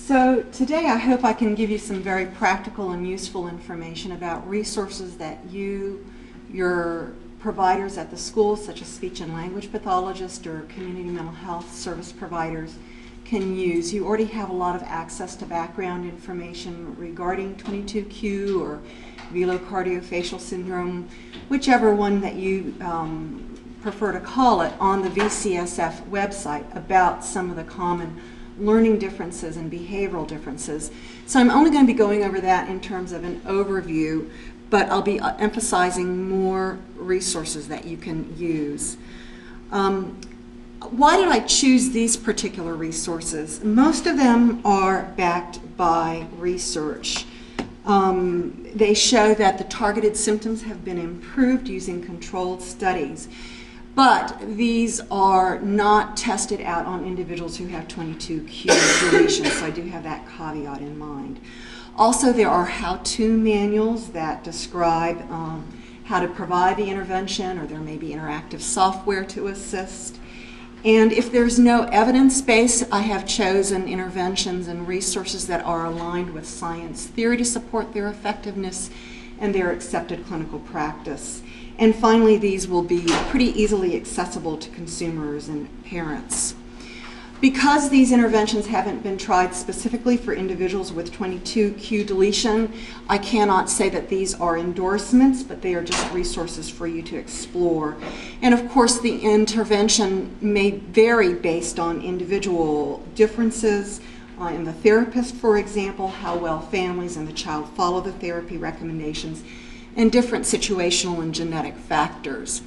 So today I hope I can give you some very practical and useful information about resources that your providers at the school, such as speech and language pathologists or community mental health service providers, can use. You already have a lot of access to background information regarding 22q or velocardiofacial syndrome, whichever one that you prefer to call it, on the VCSF website about some of the common learning differences and behavioral differences. So I'm only going to be going over that in terms of an overview, but I'll be emphasizing more resources that you can use. Why did I choose these particular resources? Most of them are backed by research. They show that the targeted symptoms have been improved using controlled studies. But these are not tested out on individuals who have 22q deletions, so I do have that caveat in mind. Also, there are how-to manuals that describe how to provide the intervention, or there may be interactive software to assist. And if there's no evidence base, I have chosen interventions and resources that are aligned with science theory to support their effectiveness and their accepted clinical practice. And finally, these will be pretty easily accessible to consumers and parents. Because these interventions haven't been tried specifically for individuals with 22q deletion, I cannot say that these are endorsements, but they are just resources for you to explore. And of course, the intervention may vary based on individual differences in the therapist, for example, how well families and the child follow the therapy recommendations, and different situational and genetic factors.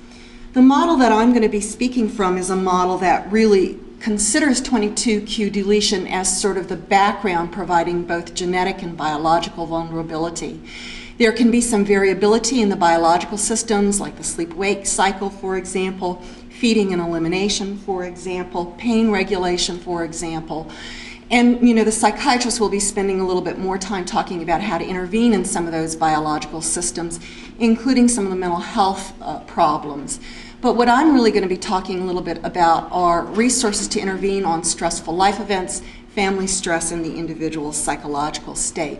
The model that I'm going to be speaking from is a model that really considers 22q deletion as sort of the background, providing both genetic and biological vulnerability. There can be some variability in the biological systems, like the sleep-wake cycle, for example, feeding and elimination, for example, pain regulation, for example. And the psychiatrist will be spending a little bit more time talking about how to intervene in some of those biological systems, including some of the mental health problems. But what I'm really going to be talking a little bit about are resources to intervene on stressful life events, family stress, and the individual's psychological state.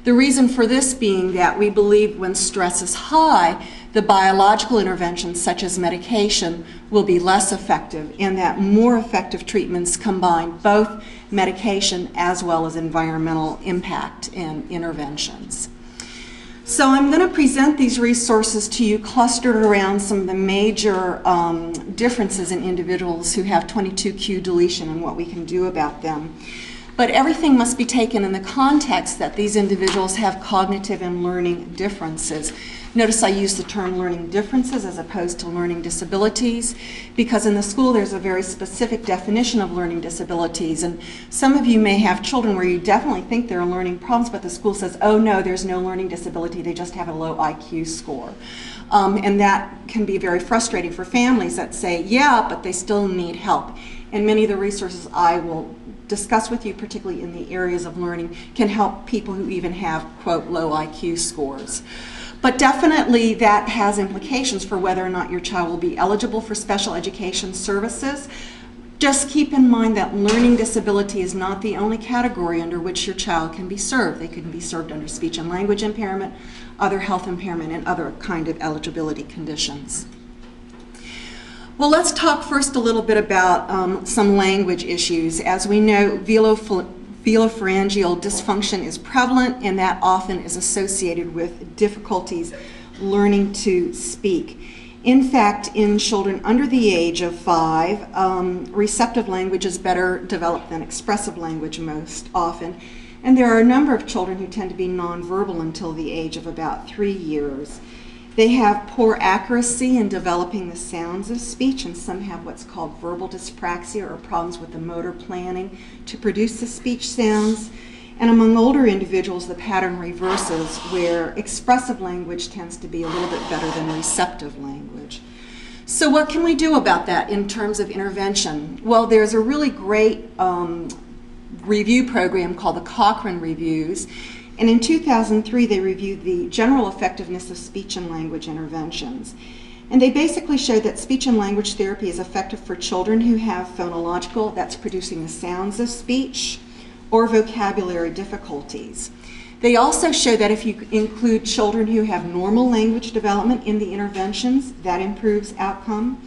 The reason for this being that we believe when stress is high, the biological interventions such as medication will be less effective, and that more effective treatments combine both medication as well as environmental impact and interventions. So I'm going to present these resources to you clustered around some of the major differences in individuals who have 22q deletion and what we can do about them. But everything must be taken in the context that these individuals have cognitive and learning differences. Notice I use the term learning differences as opposed to learning disabilities, because in the school there's a very specific definition of learning disabilities. And some of you may have children where you definitely think there are learning problems, but the school says, oh no, there's no learning disability, they just have a low IQ score. And that can be very frustrating for families that say, yeah, but they still need help. And many of the resources I will discuss with you, particularly in the areas of learning, can help people who even have, quote, low IQ scores. But definitely that has implications for whether or not your child will be eligible for special education services. Just keep in mind that learning disability is not the only category under which your child can be served. They can be served under speech and language impairment, other health impairment, and other kind of eligibility conditions. Well, let's talk first a little bit about some language issues. As we know, velopharyngeal dysfunction is prevalent, and that often is associated with difficulties learning to speak. In fact, in children under the age of 5, receptive language is better developed than expressive language most often. And there are a number of children who tend to be nonverbal until the age of about 3 years. They have poor accuracy in developing the sounds of speech, and some have what's called verbal dyspraxia, or problems with the motor planning to produce the speech sounds. And among older individuals, the pattern reverses, where expressive language tends to be a little bit better than receptive language. So what can we do about that in terms of intervention? Well, there's a really great review program called the Cochrane Reviews. And in 2003, they reviewed the general effectiveness of speech and language interventions. And they basically showed that speech and language therapy is effective for children who have phonological, that's producing the sounds of speech, or vocabulary difficulties. They also show that if you include children who have normal language development in the interventions, that improves outcome.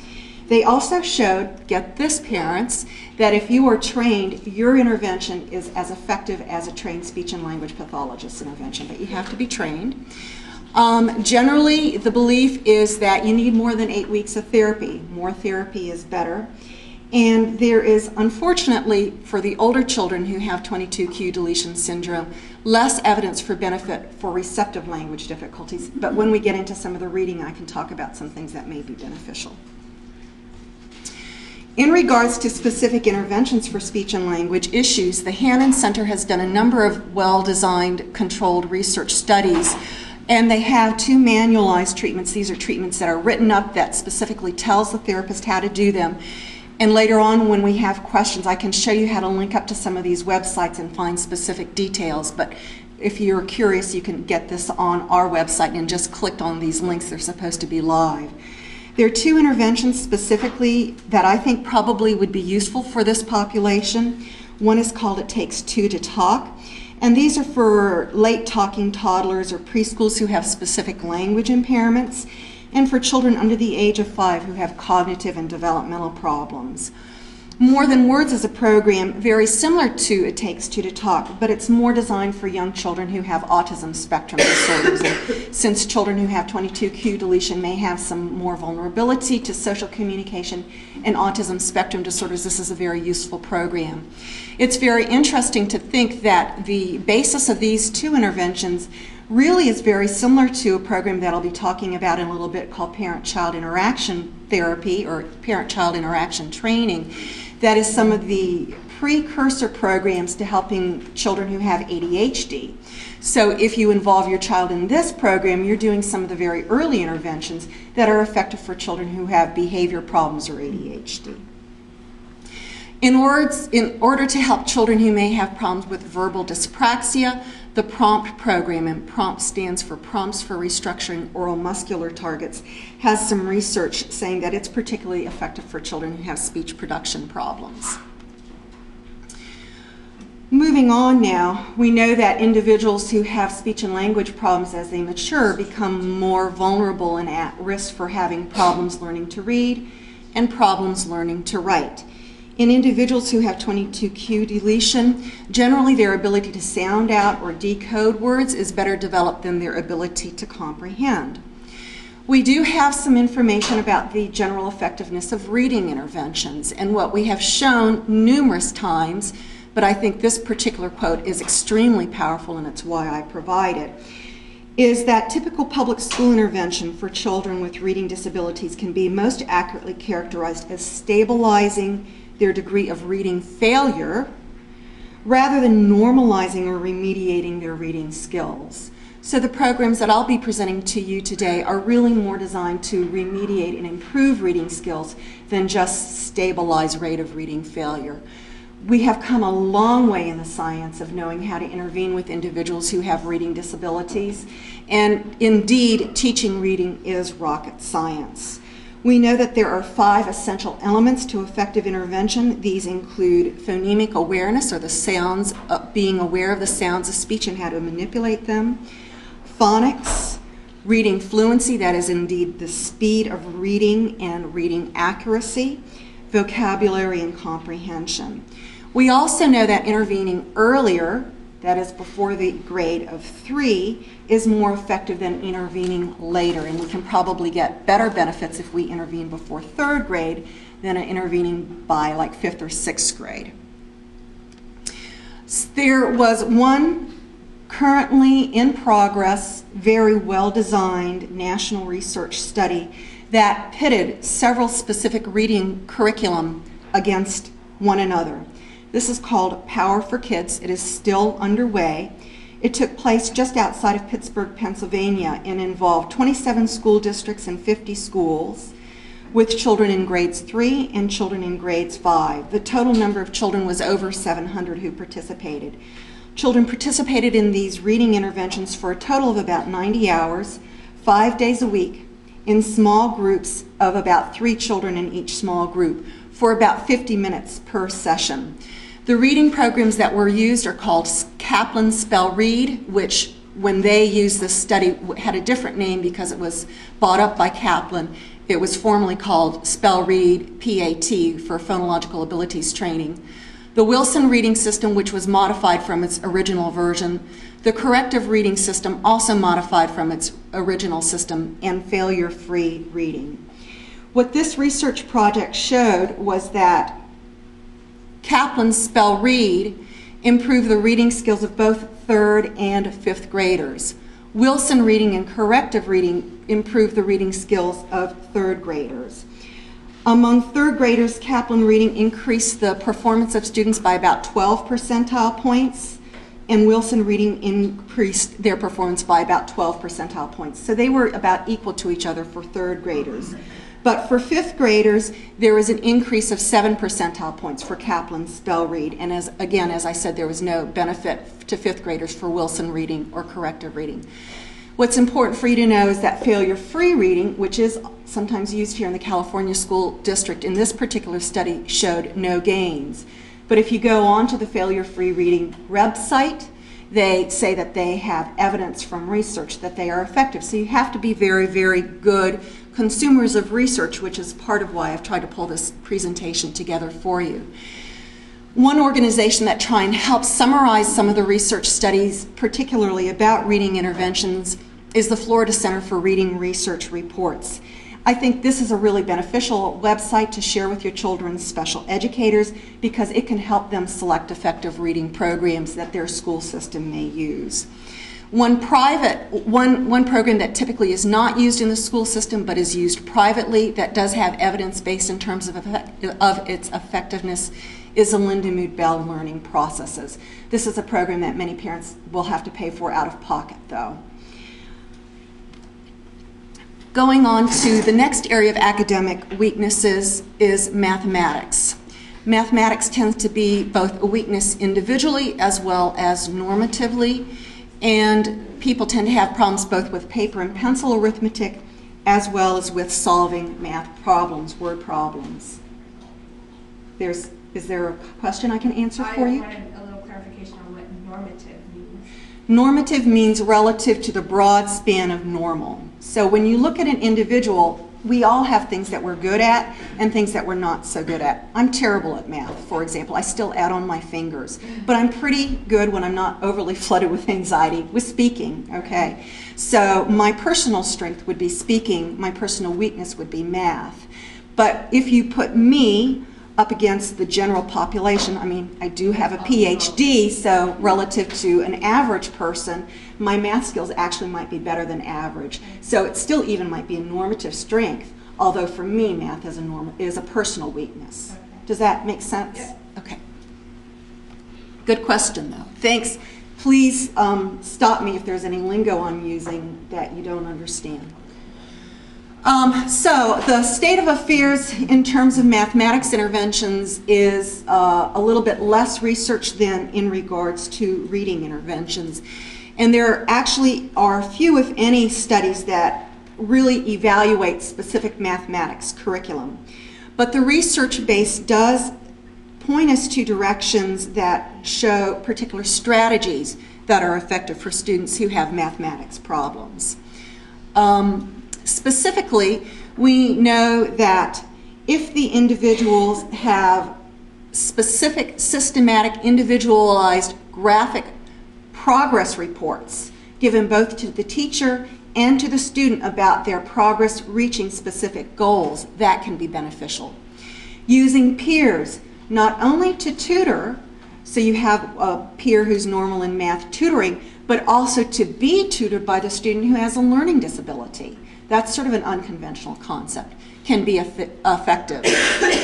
They also showed, get this parents, that if you are trained, your intervention is as effective as a trained speech and language pathologist intervention, but you have to be trained. Generally, the belief is that you need more than 8 weeks of therapy. More therapy is better. And there is, unfortunately, for the older children who have 22q deletion syndrome, less evidence for benefit for receptive language difficulties. But when we get into some of the reading, I can talk about some things that may be beneficial. In regards to specific interventions for speech and language issues, the Harrimans Center has done a number of well-designed, controlled research studies, and they have 2 manualized treatments. These are treatments that are written up that specifically tells the therapist how to do them. And later on, when we have questions, I can show you how to link up to some of these websites and find specific details. But if you're curious, you can get this on our website and just click on these links. They're supposed to be live. There are 2 interventions specifically that I think probably would be useful for this population. One is called It Takes 2 to Talk, and these are for late talking toddlers or preschools who have specific language impairments, and for children under the age of 5 who have cognitive and developmental problems. More Than Words is a program very similar to It Takes 2 to Talk, but it's more designed for young children who have autism spectrum disorders. And since children who have 22q deletion may have some more vulnerability to social communication and autism spectrum disorders, this is a very useful program. It's very interesting to think that the basis of these 2 interventions really is very similar to a program that I'll be talking about in a little bit called Parent-Child Interaction Therapy or Parent-Child Interaction Training. That is some of the precursor programs to helping children who have ADHD. So if you involve your child in this program, you're doing some of the very early interventions that are effective for children who have behavior problems or ADHD. In order to help children who may have problems with verbal dyspraxia, the PROMPT program, and PROMPT stands for Prompts for Restructuring Oral Muscular Targets, has some research saying that it's particularly effective for children who have speech production problems. Moving on now, we know that individuals who have speech and language problems as they mature become more vulnerable and at risk for having problems learning to read and problems learning to write. In individuals who have 22q deletion, generally their ability to sound out or decode words is better developed than their ability to comprehend. We do have some information about the general effectiveness of reading interventions, and what we have shown numerous times, but I think this particular quote is extremely powerful and it's why I provide it, is that typical public school intervention for children with reading disabilities can be most accurately characterized as stabilizing their degree of reading failure rather than normalizing or remediating their reading skills. So the programs that I'll be presenting to you today are really more designed to remediate and improve reading skills than just stabilize rate of reading failure. We have come a long way in the science of knowing how to intervene with individuals who have reading disabilities, and indeed teaching reading is rocket science. We know that there are 5 essential elements to effective intervention. These include phonemic awareness, or the sounds, being aware of the sounds of speech and how to manipulate them. Phonics, reading fluency, that is indeed the speed of reading and reading accuracy. Vocabulary and comprehension. We also know that intervening earlier, that is before the grade of 3, is more effective than intervening later, and we can probably get better benefits if we intervene before 3rd grade than intervening by like 5th or 6th grade. There was one currently in progress, very well-designed national research study that pitted several specific reading curriculum against one another. This is called Power for Kids. It is still underway. It took place just outside of Pittsburgh, Pennsylvania, and involved 27 school districts and 50 schools with children in grades 3 and children in grades 5. The total number of children was over 700 who participated. Children participated in these reading interventions for a total of about 90 hours, 5 days a week, in small groups of about 3 children in each small group for about 50 minutes per session. The reading programs that were used are called Kaplan Spell Read, which when they used this study had a different name because it was bought up by Kaplan. It was formerly called Spell Read Ph.D. for Phonological Abilities Training. The Wilson reading system, which was modified from its original version. The corrective reading system, also modified from its original system, and failure-free reading. What this research project showed was that Kaplan's Spell Read improved the reading skills of both 3rd and 5th graders. Wilson reading and corrective reading improved the reading skills of 3rd graders. Among 3rd graders, Kaplan reading increased the performance of students by about 12 percentile points, and Wilson reading increased their performance by about 12 percentile points. So they were about equal to each other for 3rd graders. But for 5th graders, there was an increase of 7 percentile points for Kaplan's Spell Read. And as I said, there was no benefit to 5th graders for Wilson reading or corrective reading. What's important for you to know is that failure-free reading, which is sometimes used here in the California School District, in this particular study showed no gains. But if you go on to the failure-free reading website, they say that they have evidence from research that they are effective. So you have to be very, very good consumers of research, which is part of why I've tried to pull this presentation together for you. One organization that try and help summarize some of the research studies, particularly about reading interventions, is the Florida Center for Reading Research Reports. I think this is a really beneficial website to share with your children's special educators because it can help them select effective reading programs that their school system may use. One program that typically is not used in the school system but is used privately that does have evidence based in terms of its effectiveness is the Lindemood Bell Learning Processes. This is a program that many parents will have to pay for out of pocket though. Going on to the next area of academic weaknesses is mathematics. Mathematics tends to be both a weakness individually as well as normatively, and people tend to have problems both with paper and pencil arithmetic as well as with solving math problems, word problems. Is there a question I can answer for you? I wanted a little clarification on what normative means. Normative means relative to the broad span of normal. So when you look at an individual, we all have things that we're good at and things that we're not so good at. I'm terrible at math, for example. I still add on my fingers. But I'm pretty good when I'm not overly flooded with anxiety with speaking, okay? So my personal strength would be speaking. My personal weakness would be math. But if you put me up against the general population, I mean, I do have a Ph.D., so relative to an average person, my math skills actually might be better than average. So it still even might be a normative strength, although for me, math is a personal weakness. Okay. Does that make sense? Yeah. Okay. Good question, though. Thanks. Please stop me if there's any lingo I'm using that you don't understand. So the state of affairs in terms of mathematics interventions is a little bit less research than in regards to reading interventions. And there actually are few, if any, studies that really evaluate specific mathematics curriculum. But the research base does point us to directions that show particular strategies that are effective for students who have mathematics problems. Specifically, we know that if the individuals have specific, systematic, individualized graphic progress reports given both to the teacher and to the student about their progress reaching specific goals, that can be beneficial. Using peers, not only to tutor, so you have a peer who's normal in math tutoring, but also to be tutored by the student who has a learning disability. That's sort of an unconventional concept, can be effective.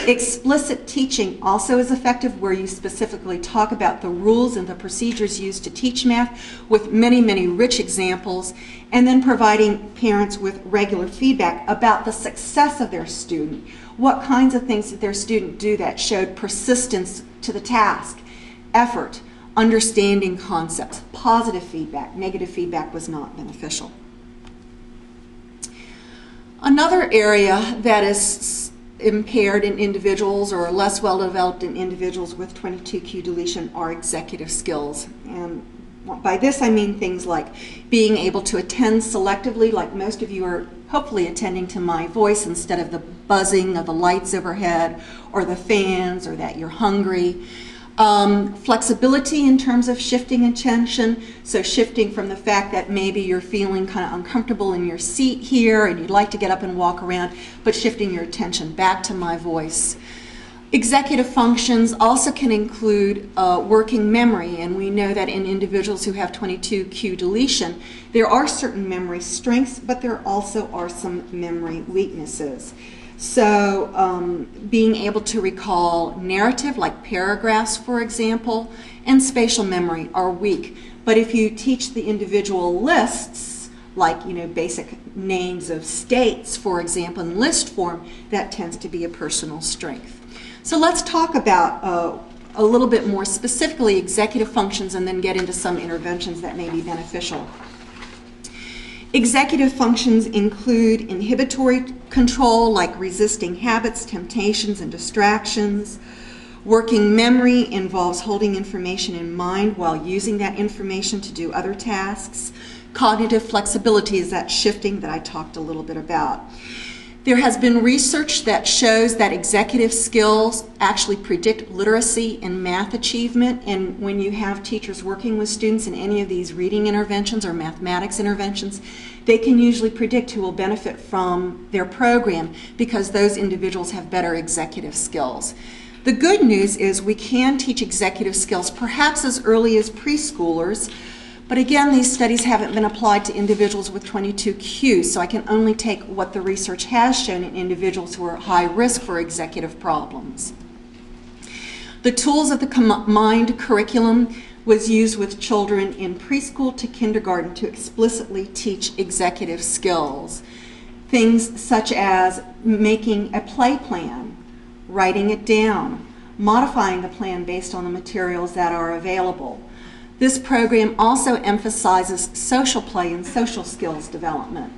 Explicit teaching also is effective, where you specifically talk about the rules and the procedures used to teach math with many, many rich examples, and then providing parents with regular feedback about the success of their student. What kinds of things did their student do that showed persistence to the task, effort, understanding concepts, positive feedback. Negative feedback was not beneficial. Another area that is impaired in individuals or less well developed in individuals with 22q deletion are executive skills. And by this I mean things like being able to attend selectively, like most of you are hopefully attending to my voice instead of the buzzing of the lights overhead or the fans, or that you're hungry. Flexibility in terms of shifting attention, so shifting from the fact that maybe you're feeling kind of uncomfortable in your seat here and you'd like to get up and walk around, but shifting your attention back to my voice. Executive functions also can include working memory, and we know that in individuals who have 22q deletion, there are certain memory strengths, but there also are some memory weaknesses. So being able to recall narrative, like paragraphs, for example, and spatial memory are weak. But if you teach the individual lists, like basic names of states, for example, in list form, that tends to be a personal strength. So let's talk about a little bit more specifically executive functions, and then get into some interventions that may be beneficial. Executive functions include inhibitory control, like resisting habits, temptations, and distractions. Working memory involves holding information in mind while using that information to do other tasks. Cognitive flexibility is that shifting that I talked a little bit about. There has been research that shows that executive skills actually predict literacy and math achievement, and when you have teachers working with students in any of these reading interventions or mathematics interventions, they can usually predict who will benefit from their program because those individuals have better executive skills. The good news is we can teach executive skills perhaps as early as preschoolers, but again, these studies haven't been applied to individuals with 22q, so I can only take what the research has shown in individuals who are high risk for executive problems. The tools of the combined curriculum was used with children in preschool to kindergarten to explicitly teach executive skills. Things such as making a play plan, writing it down, modifying the plan based on the materials that are available. This program also emphasizes social play and social skills development.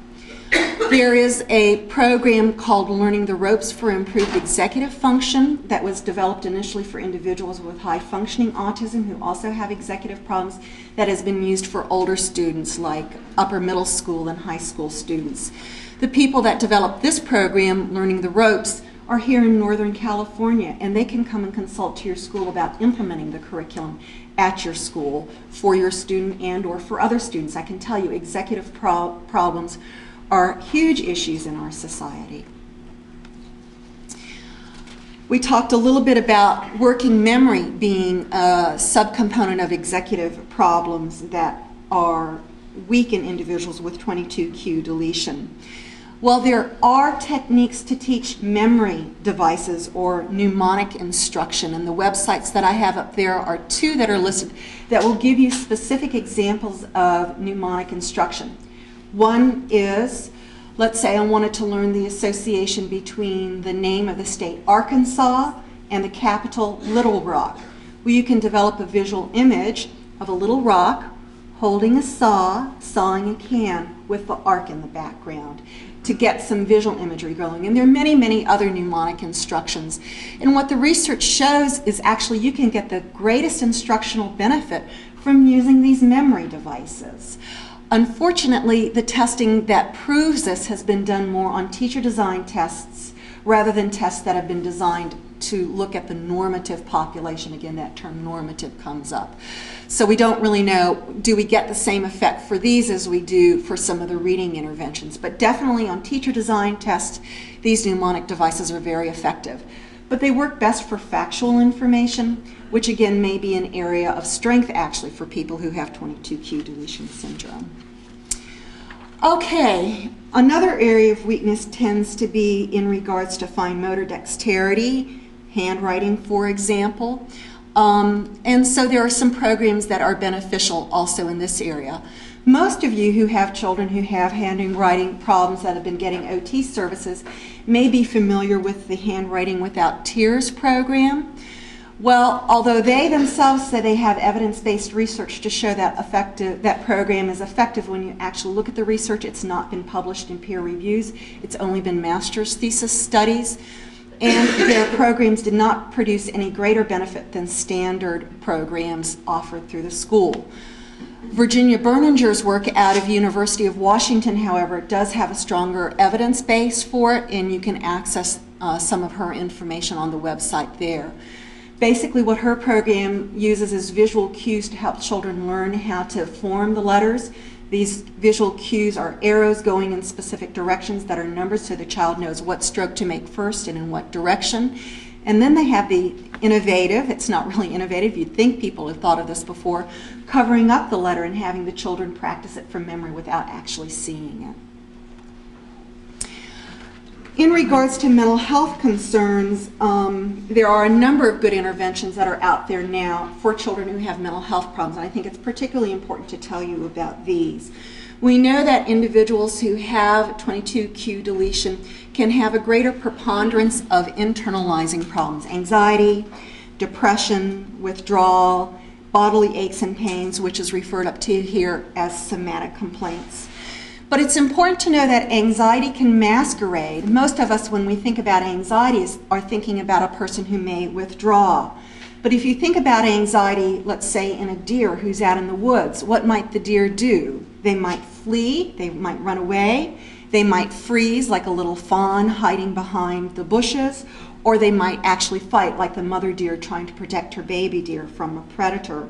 There is a program called Learning the Ropes for Improved Executive Function that was developed initially for individuals with high functioning autism who also have executive problems, that has been used for older students like upper middle school and high school students. The people that developed this program, Learning the Ropes, are here in Northern California, and they can come and consult to your school about implementing the curriculum at your school for your student and or for other students. I can tell you executive problems are huge issues in our society. We talked a little bit about working memory being a subcomponent of executive problems that are weak in individuals with 22q deletion. Well, there are techniques to teach memory devices or mnemonic instruction, and the websites that I have up there are two that are listed that will give you specific examples of mnemonic instruction. One is, let's say I wanted to learn the association between the name of the state Arkansas and the capital Little Rock. Well, you can develop a visual image of a little rock holding a saw, sawing a can with the arc in the background to get some visual imagery going. And there are many, many other mnemonic instructions. And what the research shows is actually you can get the greatest instructional benefit from using these memory devices. Unfortunately, the testing that proves this has been done more on teacher-designed tests rather than tests that have been designed to look at the normative population. Again, that term normative comes up. So we don't really know, do we get the same effect for these as we do for some of the reading interventions? But definitely on teacher-designed tests, these mnemonic devices are very effective. But they work best for factual information, which again may be an area of strength actually for people who have 22q deletion syndrome. Okay, another area of weakness tends to be in regards to fine motor dexterity, handwriting, for example. And so there are some programs that are beneficial also in this area. Most of you who have children who have handwriting problems that have been getting OT services may be familiar with the Handwriting Without Tears program. Well, although they themselves say they have evidence-based research to show that program is effective, when you actually look at the research, it's not been published in peer reviews. It's only been master's thesis studies. and their programs did not produce any greater benefit than standard programs offered through the school. Virginia Berninger's work out of University of Washington, however, does have a stronger evidence base for it, and you can access some of her information on the website there. Basically, what her program uses is visual cues to help children learn how to form the letters. These visual cues are arrows going in specific directions that are numbers so the child knows what stroke to make first and in what direction. And then they have the innovative, it's not really innovative, you'd think people have thought of this before, covering up the letter and having the children practice it from memory without actually seeing it. In regards to mental health concerns, there are a number of good interventions that are out there now for children who have mental health problems. And I think it's particularly important to tell you about these. We know that individuals who have 22q deletion can have a greater preponderance of internalizing problems, anxiety, depression, withdrawal, bodily aches and pains, which is referred up to here as somatic complaints. But it's important to know that anxiety can masquerade. Most of us, when we think about anxiety, are thinking about a person who may withdraw. But if you think about anxiety, let's say in a deer who's out in the woods, what might the deer do? They might flee, they might run away, they might freeze like a little fawn hiding behind the bushes, or they might actually fight like the mother deer trying to protect her baby deer from a predator.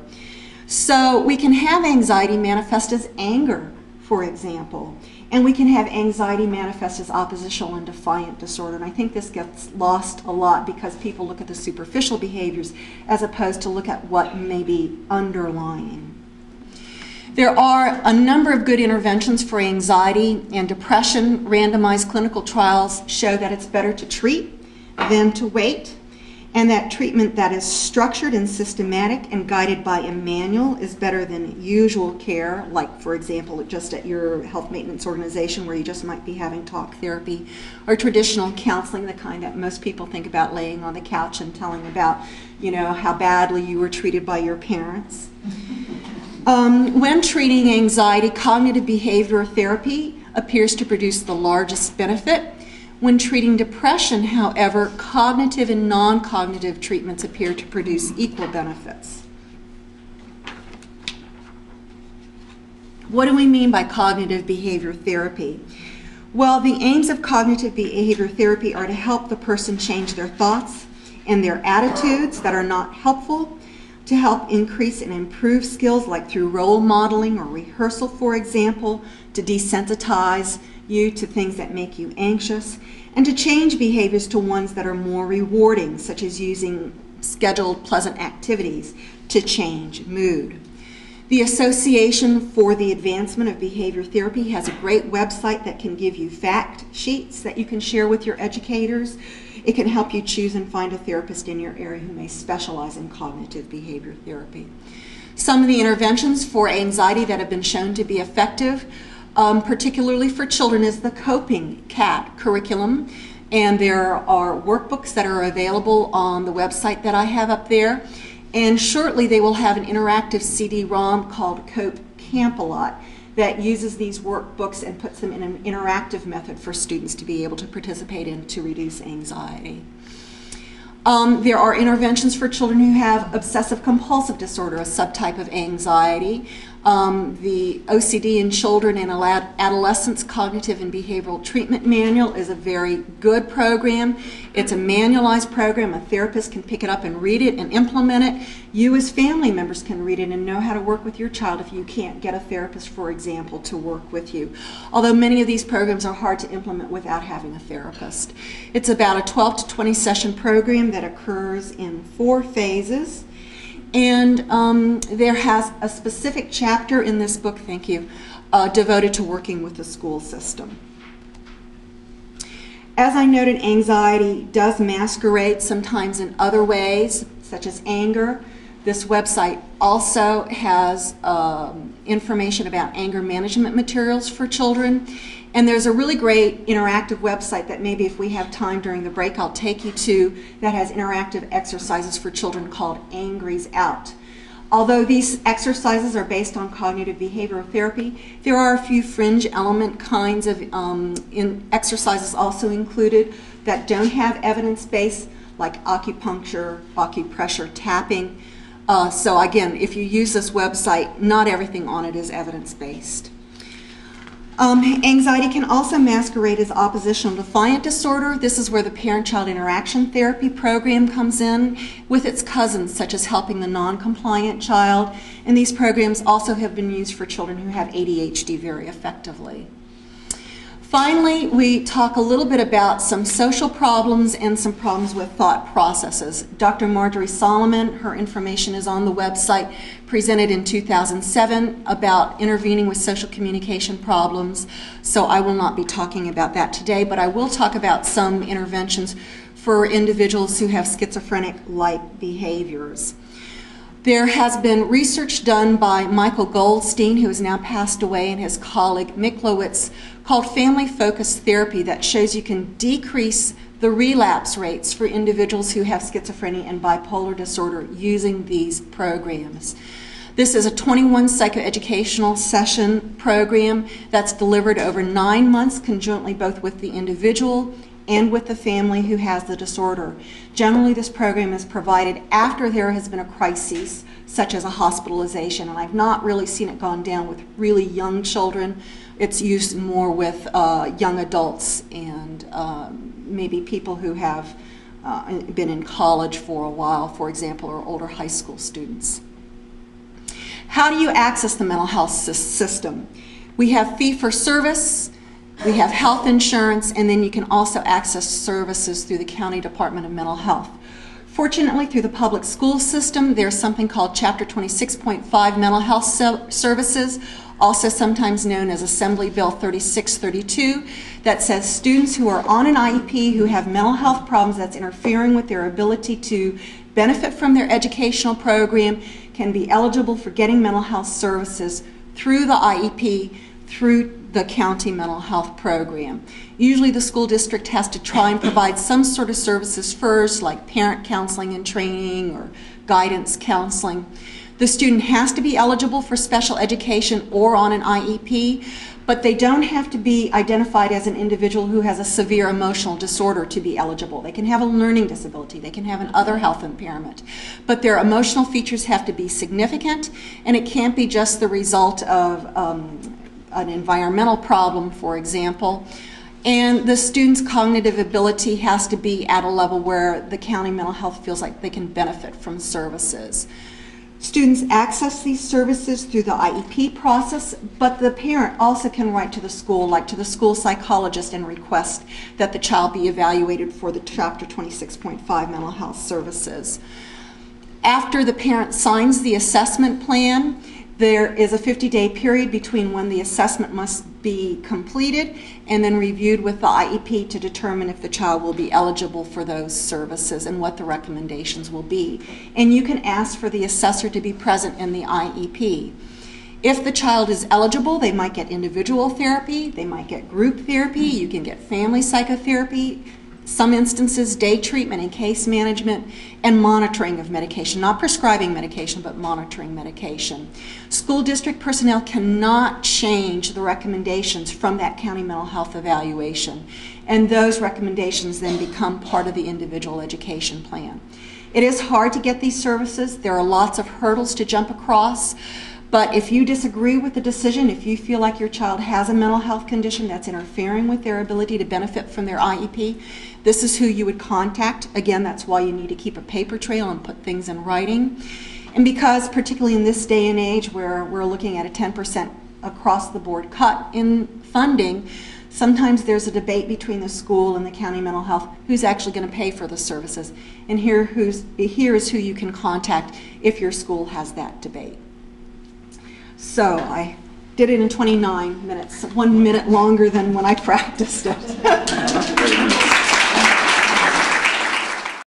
So we can have anxiety manifest as anger, for example, and we can have anxiety manifest as oppositional and defiant disorder. And I think this gets lost a lot because people look at the superficial behaviors as opposed to look at what may be underlying. There are a number of good interventions for anxiety and depression. Randomized clinical trials show that it's better to treat than to wait, and that treatment that is structured and systematic and guided by a manual is better than usual care, like, for example, just at your health maintenance organization where you just might be having talk therapy, or traditional counseling, the kind that most people think about laying on the couch and telling about, you know, how badly you were treated by your parents. When treating anxiety, cognitive behavioral therapy appears to produce the largest benefit. When treating depression, however, cognitive and non-cognitive treatments appear to produce equal benefits. What do we mean by cognitive behavior therapy? Well, the aims of cognitive behavior therapy are to help the person change their thoughts and their attitudes that are not helpful, to help increase and improve skills like through role modeling or rehearsal, for example, to desensitize you to things that make you anxious, and to change behaviors to ones that are more rewarding, such as using scheduled pleasant activities to change mood. The Association for the Advancement of Behavior Therapy has a great website that can give you fact sheets that you can share with your educators. It can help you choose and find a therapist in your area who may specialize in cognitive behavior therapy. Some of the interventions for anxiety that have been shown to be effective, particularly for children, is the Coping CAT curriculum, and there are workbooks that are available on the website that I have up there, and shortly they will have an interactive CD-ROM called Cope Camp-A-Lot that uses these workbooks and puts them in an interactive method for students to be able to participate in to reduce anxiety. There are interventions for children who have obsessive compulsive disorder, a subtype of anxiety. The OCD in Children and Adolescents Cognitive and Behavioral Treatment Manual is a very good program. It's a manualized program. A therapist can pick it up and read it and implement it. You as family members can read it and know how to work with your child if you can't get a therapist, for example, to work with you. Although many of these programs are hard to implement without having a therapist. It's about a 12 to 20 session program that occurs in 4 phases. And there has a specific chapter in this book, thank you, devoted to working with the school system. As I noted, anxiety does masquerade sometimes in other ways, such as anger. This website also has information about anger management materials for children. And there's a really great interactive website that maybe if we have time during the break I'll take you to that has interactive exercises for children called Angry's Out. Although these exercises are based on cognitive behavioral therapy, there are a few fringe element kinds of exercises also included. that don't have evidence base, like acupuncture, acupressure, tapping. So again, if you use this website, not everything on it is evidence-based. Anxiety can also masquerade as oppositional defiant disorder. This is where the parent-child interaction therapy program comes in with its cousins, such as helping the non-compliant child. And these programs also have been used for children who have ADHD very effectively. Finally, we talk a little bit about some social problems and some problems with thought processes. Dr. Marjorie Solomon, her information is on the website, presented in 2007 about intervening with social communication problems. So I will not be talking about that today, but I will talk about some interventions for individuals who have schizophrenic-like behaviors. There has been research done by Michael Goldstein, who has now passed away, and his colleague Miklowitz, called family-focused therapy that shows you can decrease the relapse rates for individuals who have schizophrenia and bipolar disorder using these programs. This is a 21 psychoeducational session program that's delivered over 9 months conjointly both with the individual and with the family who has the disorder. Generally, this program is provided after there has been a crisis, such as a hospitalization, and I've not really seen it gone down with really young children. It's used more with young adults and maybe people who have been in college for a while, for example, or older high school students. How do you access the mental health system? We have fee-for-service, we have health insurance, and then you can also access services through the County Department of Mental Health. Fortunately, through the public school system, there's something called Chapter 26.5 Mental Health Services, also sometimes known as Assembly Bill 3632, that says students who are on an IEP who have mental health problems that's interfering with their ability to benefit from their educational program can be eligible for getting mental health services through the IEP, through the county mental health program. Usually the school district has to try and provide some sort of services first, like parent counseling and training or guidance counseling. The student has to be eligible for special education or on an IEP, but they don't have to be identified as an individual who has a severe emotional disorder to be eligible. They can have a learning disability, they can have an other health impairment, but their emotional features have to be significant, and it can't be just the result of an environmental problem, for example. And the student's cognitive ability has to be at a level where the county mental health feels like they can benefit from services. Students access these services through the IEP process, but the parent also can write to the school, like to the school psychologist, and request that the child be evaluated for the Chapter 26.5 mental health services. After the parent signs the assessment plan, there is a 50-day period between when the assessment must be completed and then reviewed with the IEP to determine if the child will be eligible for those services and what the recommendations will be. And you can ask for the assessor to be present in the IEP. If the child is eligible, they might get individual therapy, they might get group therapy, you can get family psychotherapy, some instances day treatment and case management, and monitoring of medication, not prescribing medication, but monitoring medication. School district personnel cannot change the recommendations from that county mental health evaluation, and those recommendations then become part of the individual education plan. It is hard to get these services. There are lots of hurdles to jump across. But if you disagree with the decision, if you feel like your child has a mental health condition that's interfering with their ability to benefit from their IEP, this is who you would contact. Again, that's why you need to keep a paper trail and put things in writing. And because, particularly in this day and age where we're looking at a 10% across the board cut in funding, sometimes there's a debate between the school and the county mental health who's actually going to pay for the services. And here is who you can contact if your school has that debate. So I did it in 29 minutes, 1 minute longer than when I practiced it.